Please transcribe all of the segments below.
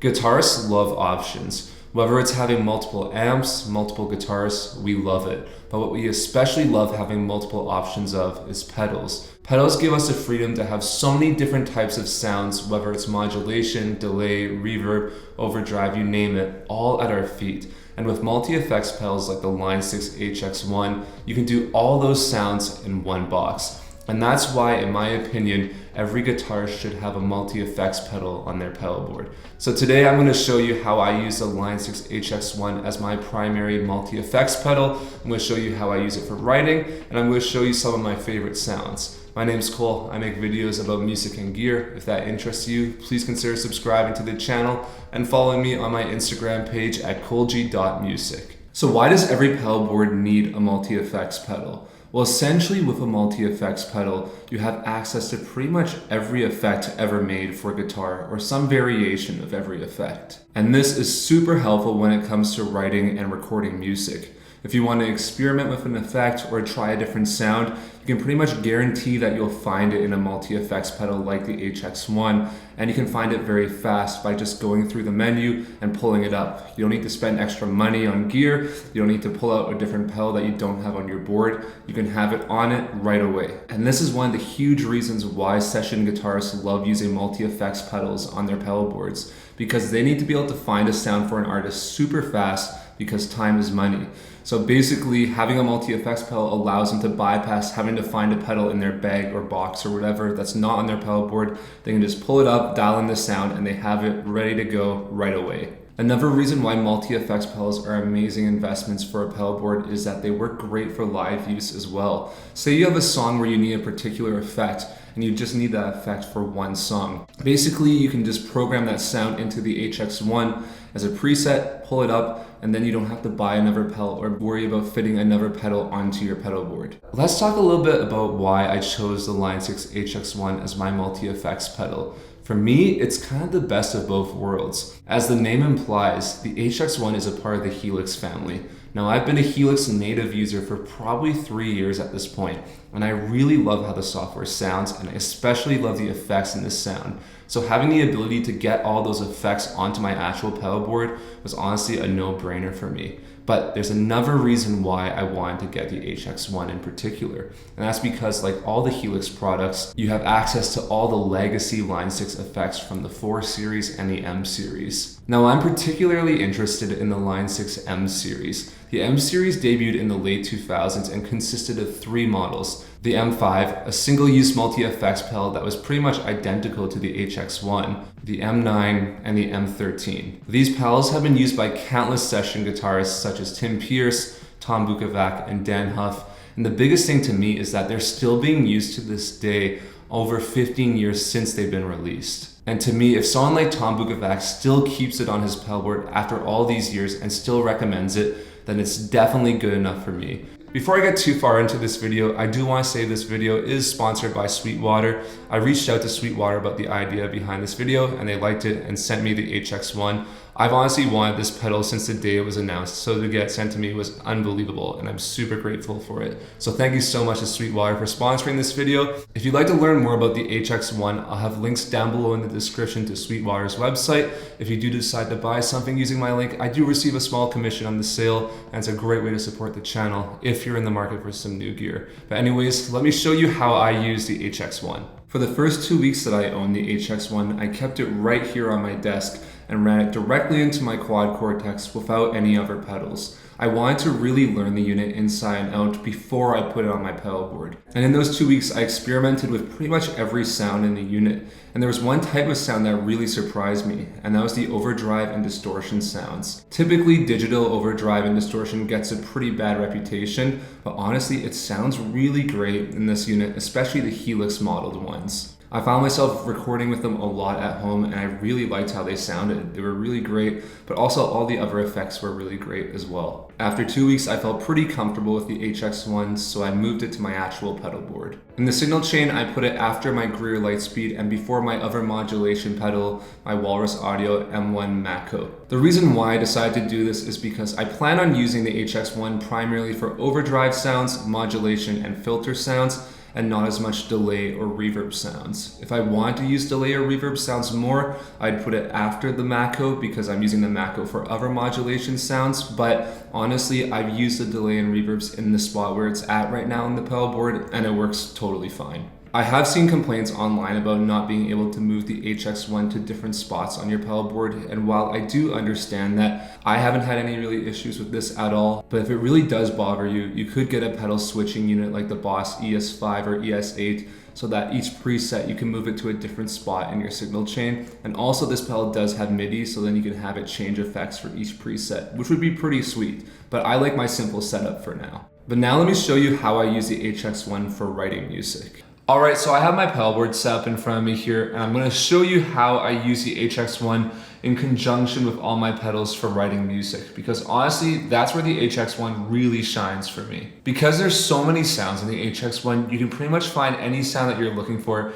Guitarists love options. Whether it's having multiple amps, multiple guitars, we love it. But what we especially love having multiple options of is pedals. Pedals give us the freedom to have so many different types of sounds, whether it's modulation, delay, reverb, overdrive, you name it, all at our feet. And with multi-effects pedals like the Line 6 HX1, you can do all those sounds in one box. And that's why, in my opinion, every guitarist should have a multi-effects pedal on their pedal board. So today I'm going to show you how I use the Line 6 HX1 as my primary multi-effects pedal. I'm going to show you how I use it for writing, and I'm going to show you some of my favorite sounds. My name's Cole. I make videos about music and gear. If that interests you, please consider subscribing to the channel and following me on my Instagram page at colg.music. So why does every pedal board need a multi-effects pedal? Well, essentially with a multi-effects pedal, you have access to pretty much every effect ever made for guitar, or some variation of every effect. And this is super helpful when it comes to writing and recording music. If you want to experiment with an effect or try a different sound, you can pretty much guarantee that you'll find it in a multi-effects pedal like the HX1, and you can find it very fast by just going through the menu and pulling it up. You don't need to spend extra money on gear. You don't need to pull out a different pedal that you don't have on your board. You can have it on it right away. And this is one of the huge reasons why session guitarists love using multi-effects pedals on their pedal boards, because they need to be able to find a sound for an artist super fast, because time is money. So basically, having a multi-effects pedal allows them to bypass having to find a pedal in their bag or box or whatever that's not on their pedal board. They can just pull it up, dial in the sound, and they have it ready to go right away. Another reason why multi-effects pedals are amazing investments for a pedal board is that they work great for live use as well. Say you have a song where you need a particular effect, and you just need that effect for one song. Basically, you can just program that sound into the HX1 as a preset, pull it up, and then you don't have to buy another pedal or worry about fitting another pedal onto your pedal board. Let's talk a little bit about why I chose the Line 6 HX1 as my multi-effects pedal. For me, it's kind of the best of both worlds. As the name implies, the HX1 is a part of the Helix family. Now, I've been a Helix native user for probably 3 years at this point, and I really love how the software sounds, and I especially love the effects in this sound. So having the ability to get all those effects onto my actual pedal board was honestly a no-brainer for me. But there's another reason why I wanted to get the HX1 in particular. And that's because, like all the Helix products, you have access to all the legacy Line 6 effects from the 4 series and the M series. Now, I'm particularly interested in the Line 6 M series. The M series debuted in the late 2000s and consisted of 3 models. The M5, a single-use multi-effects pedal that was pretty much identical to the HX1, the M9, and the M13. These pedals have been used by countless session guitarists such as Tim Pierce, Tom Bukovac, and Dan Huff. And the biggest thing to me is that they're still being used to this day, over 15 years since they've been released. And to me, if someone like Tom Bukovac still keeps it on his pedal board after all these years and still recommends it, then it's definitely good enough for me. Before I get too far into this video, I do want to say this video is sponsored by Sweetwater. I reached out to Sweetwater about the idea behind this video, and they liked it and sent me the HX1. I've honestly wanted this pedal since the day it was announced, so to get it sent to me was unbelievable, and I'm super grateful for it. So thank you so much to Sweetwater for sponsoring this video. If you'd like to learn more about the HX1, I'll have links down below in the description to Sweetwater's website. If you do decide to buy something using my link, I do receive a small commission on the sale, and it's a great way to support the channel if you're in the market for some new gear. But anyways, let me show you how I use the HX1. For the first 2 weeks that I owned the HX1, I kept it right here on my desk and ran it directly into my quad cortex without any other pedals. I wanted to really learn the unit inside and out before I put it on my pedal board. And in those 2 weeks, I experimented with pretty much every sound in the unit. And there was one type of sound that really surprised me, and that was the overdrive and distortion sounds. Typically, digital overdrive and distortion gets a pretty bad reputation, but honestly, it sounds really great in this unit, especially the Helix modeled ones. I found myself recording with them a lot at home, and I really liked how they sounded. They were really great, but also all the other effects were really great as well. After 2 weeks, I felt pretty comfortable with the HX1, so I moved it to my actual pedal board. In the signal chain, I put it after my Greer Lightspeed and before my other modulation pedal, my Walrus Audio M1 Mako. The reason why I decided to do this is because I plan on using the HX1 primarily for overdrive sounds, modulation, and filter sounds, and not as much delay or reverb sounds. If I want to use delay or reverb sounds more, I'd put it after the Mako because I'm using the Mako for other modulation sounds, but honestly, I've used the delay and reverbs in the spot where it's at right now in the pedalboard, and it works totally fine. I have seen complaints online about not being able to move the HX1 to different spots on your pedalboard, and while I do understand that, I haven't had any really issues with this at all. But if it really does bother you, you could get a pedal switching unit like the Boss ES5 or ES8, so that each preset you can move it to a different spot in your signal chain. And also this pedal does have MIDI, so then you can have it change effects for each preset, which would be pretty sweet. But I like my simple setup for now. But now let me show you how I use the HX1 for writing music. Alright, so I have my pedalboard set up in front of me here, and I'm going to show you how I use the HX1 in conjunction with all my pedals for writing music, because honestly, that's where the HX1 really shines for me. Because there's so many sounds in the HX1, you can pretty much find any sound that you're looking for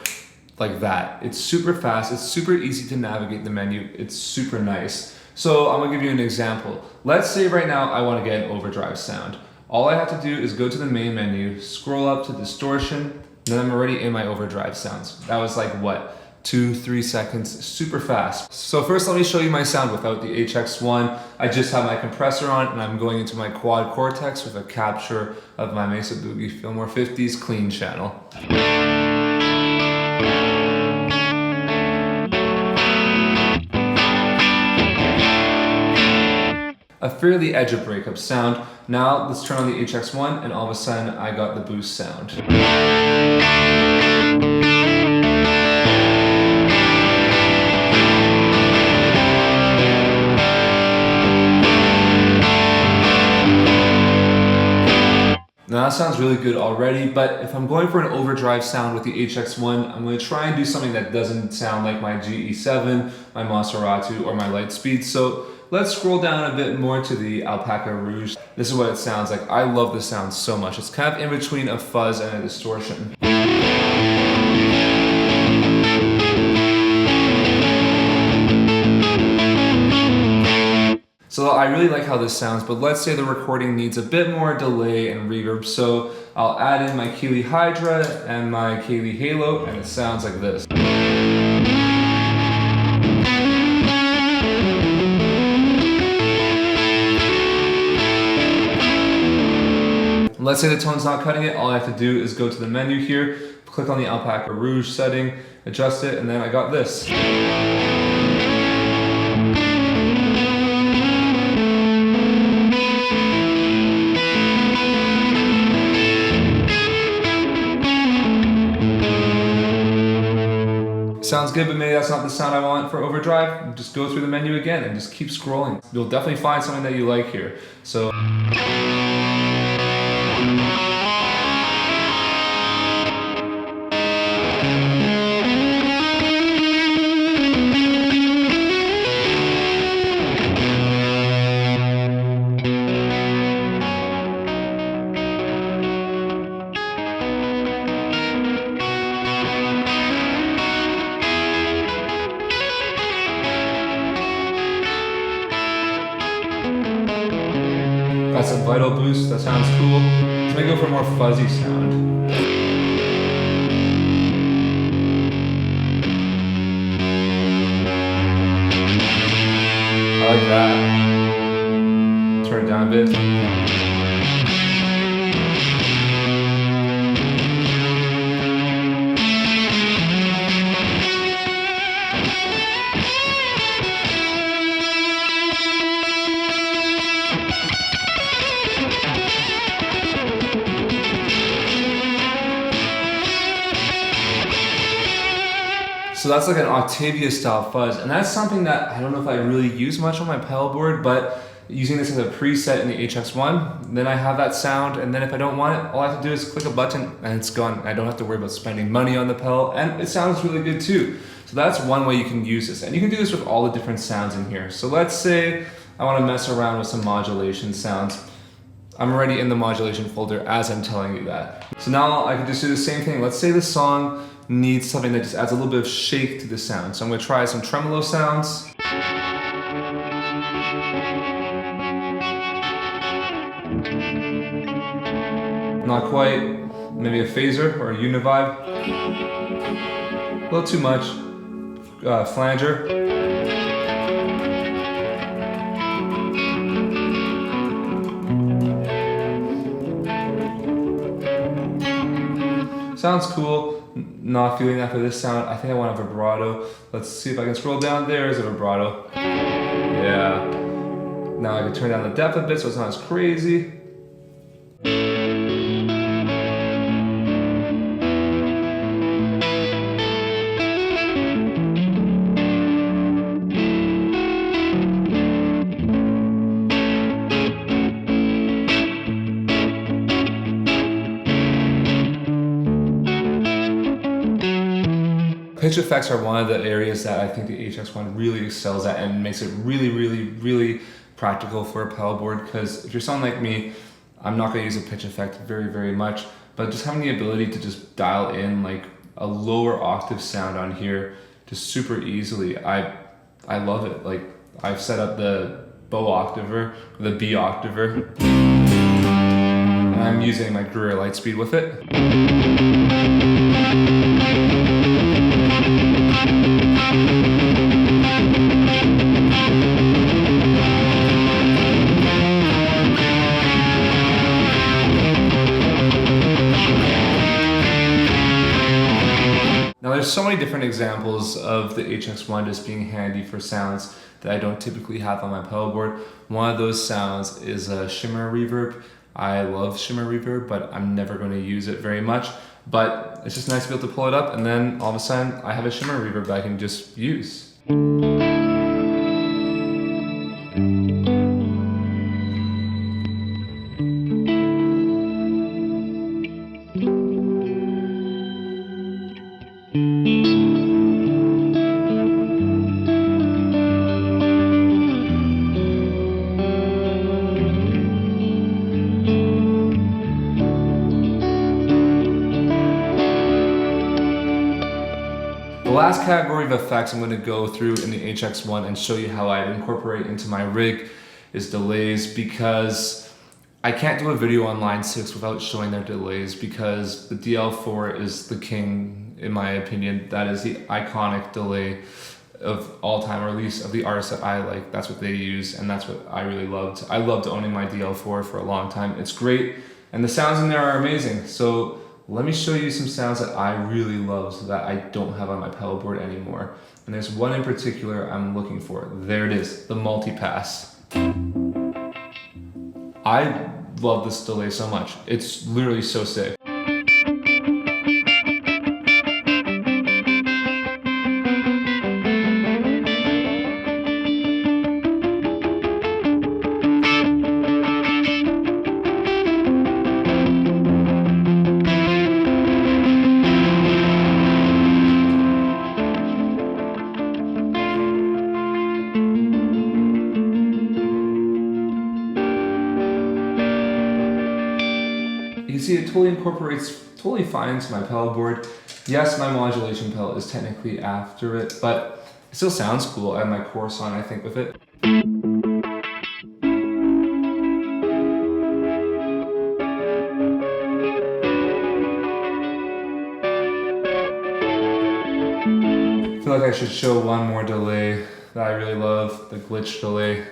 like that. It's super fast, it's super easy to navigate the menu, it's super nice. So I'm going to give you an example. Let's say right now I want to get an overdrive sound. All I have to do is go to the main menu, scroll up to distortion, and then I'm already in my overdrive sounds. That was like, what, 2-3 seconds, super fast. So first let me show you my sound without the HX1. I just have my compressor on and I'm going into my quad cortex with a capture of my Mesa Boogie Fillmore 50s clean channel. A fairly edge of breakup sound. Now let's turn on the HX1 and all of a sudden I got the boost sound. Now that sounds really good already, but if I'm going for an overdrive sound with the HX1, I'm going to try and do something that doesn't sound like my GE7, my Maserati, or my Lightspeed. So let's scroll down a bit more to the Alpaca Rouge. This is what it sounds like. I love the sound so much. It's kind of in between a fuzz and a distortion. So I really like how this sounds, but let's say the recording needs a bit more delay and reverb, so I'll add in my Keeley Hydra and my Keeley Halo, and it sounds like this. Let's say the tone's not cutting it, all I have to do is go to the menu here, click on the Alpaca Rouge setting, adjust it, and then I got this. Sounds good, but maybe that's not the sound I want for overdrive. Just go through the menu again and just keep scrolling. You'll definitely find something that you like here. So. Got some vital boost, that sounds cool. Let me go for a more fuzzy sound. I like that. Turn it down a bit. So that's like an Octavia style fuzz, and that's something that I don't know if I really use much on my pedalboard, but using this as a preset in the HX1, then I have that sound, and then if I don't want it, all I have to do is click a button and it's gone. I don't have to worry about spending money on the pedal, and it sounds really good too. So that's one way you can use this, and you can do this with all the different sounds in here. So let's say I want to mess around with some modulation sounds. I'm already in the modulation folder as I'm telling you that. So now I can just do the same thing. Let's say the song needs something that just adds a little bit of shake to the sound. So I'm going to try some tremolo sounds. Not quite. maybe a phaser or a univibe. A little too much. Flanger. Sounds cool. Not feeling that for this sound. I think I want a vibrato. Let's see if I can scroll down. There's a vibrato. Yeah. Now I can turn down the depth a bit so it's not as crazy. Pitch effects are one of the areas that I think the HX1 really excels at and makes it really practical for a pedalboard, because if you're someone like me, I'm not going to use a pitch effect very much, but just having the ability to just dial in like a lower octave sound on here just super easily, I love it. Like, I've set up the bow octaver, the B octaver, and I'm using my Gruer Lightspeed with it. Now there's so many different examples of the HX1 just being handy for sounds that I don't typically have on my pedalboard. One of those sounds is a shimmer reverb. I love shimmer reverb, but I'm never going to use it very much. But it's just nice to be able to pull it up, and then all of a sudden I have a shimmer reverb that I can just use. The last category of effects I'm going to go through in the HX1 and show you how I incorporate into my rig is delays, because I can't do a video on Line 6 without showing their delays, because the DL4 is the king, in my opinion. That is the iconic delay of all time, or at least of the artists that I like. That's what they use, and that's what I really loved. I loved owning my DL4 for a long time. It's great, and the sounds in there are amazing. So let me show you some sounds that I really love so that I don't have on my pedalboard anymore. And there's one in particular I'm looking for. There it is, the multipass. I love this delay so much. It's literally so sick. You can see it totally incorporates totally fine into my pedalboard. Yes, my modulation pedal is technically after it, but it still sounds cool. I have my chorus on, I think, with it. I feel like I should show one more delay that I really love, the glitch delay.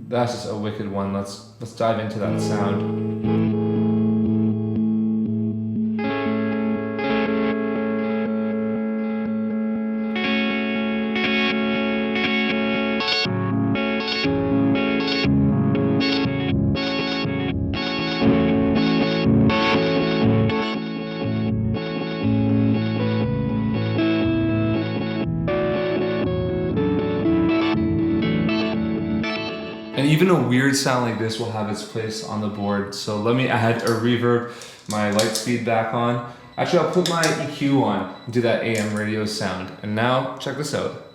That's just a wicked one. Let's dive into that sound. And even a weird sound like this will have its place on the board. So let me add a reverb, my Lightspeed back on. Actually, I'll put my EQ on and do that AM radio sound. And now, check this out.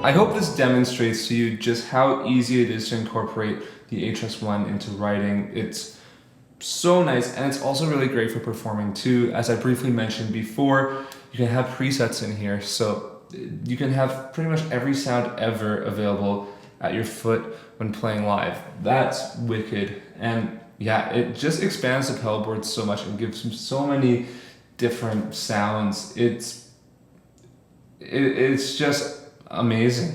I hope this demonstrates to you just how easy it is to incorporate the HX1 into riding. It's so nice, and it's also really great for performing too. As I briefly mentioned before, you can have presets in here, so you can have pretty much every sound ever available at your foot when playing live. That's wicked. And yeah, it just expands the pedalboard so much and gives them so many different sounds. It's just amazing.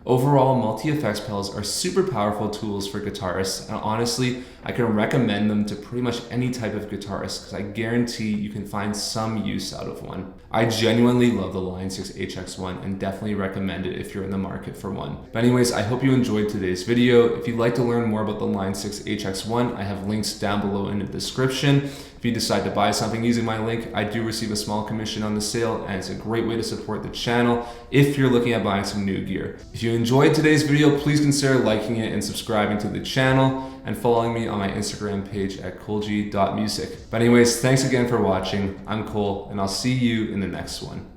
Overall, multi-effects pedals are super powerful tools for guitarists, and honestly, I can recommend them to pretty much any type of guitarist because I guarantee you can find some use out of one. I genuinely love the Line 6 HX1 and definitely recommend it if you're in the market for one. But anyways, I hope you enjoyed today's video. If you'd like to learn more about the Line 6 HX1, I have links down below in the description. If you decide to buy something using my link, I do receive a small commission on the sale, and it's a great way to support the channel if you're looking at buying some new gear. If you enjoyed today's video, please consider liking it and subscribing to the channel and following me on my Instagram page at kolji.music. But anyways, thanks again for watching. I'm Cole, and I'll see you in the next one.